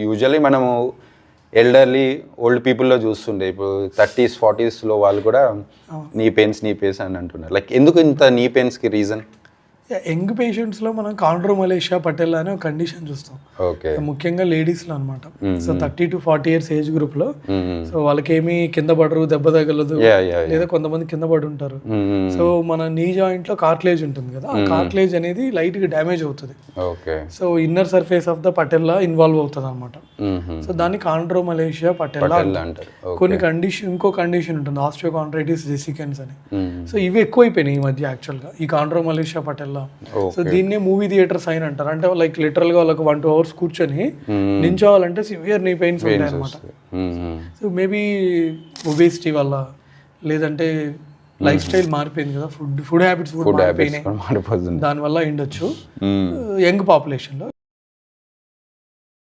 Usually మనము elderly old పీపుల్లో చూస్తుండే, ఇప్పుడు 30s 40sలో వాళ్ళు కూడా నీ పెయిన్స్ అని అంటున్నారు. లైక్ ఎందుకు ఇంత నీ పెయిన్స్కి రీజన్? యంగ్ పేషెంట్స్లో మనం కాండ్రోమలేషియా పటెల్లా అనే ఒక కండిషన్ చూస్తాం. ఓకే. ముఖ్యంగా లేడీస్లో అనమాట. సో 30 to 40 years ఏజ్ గ్రూప్లో. సో వాళ్ళకేమి కింద పడరు, దెబ్బ తగలదు, లేదా కొంతమంది కింద పడి ఉంటారు. సో మన నీ జాయింట్లో కార్ట్లేజ్ ఉంటుంది కదా, ఆ కార్ట్లేజ్ అనేది లైట్గా డ్యామేజ్ అవుతుంది. Okay. So inner surface of the patella involve అవుతుంది అనమాట. సో దాన్ని కాండ్రోమలేషియా పటెల్లా అంటారు. కొన్ని ఇంకో కండిషన్ ఉంటుంది, ఆస్టియోకాండ్రైటిస్ డిసికెన్స్ అని. సో ఇవి ఎక్కువైపోయినాయి ఈ మధ్య యాక్చువల్గా, ఈ కాండ్రోమలేషియా పటెల్లా. సో దీన్నే మూవీ థియేటర్ సైన్ అంటారు. అంటే లైక్ లిటరల్ గా వాళ్ళకి 1-2 hours కూర్చొని నించోవాలంటే సివియర్ నీ పెయిన్స్ ఉంటాయి అనమాట. సో మేబీ ఒబేసిటీ వల్ల, లేదంటే లైఫ్ స్టైల్ మారిపోయింది కదా, ఫుడ్ హ్యాబిట్స్ మారిపోయినాయి, దానివల్ల ఉండొచ్చు యంగ్ పాపులేషన్లో.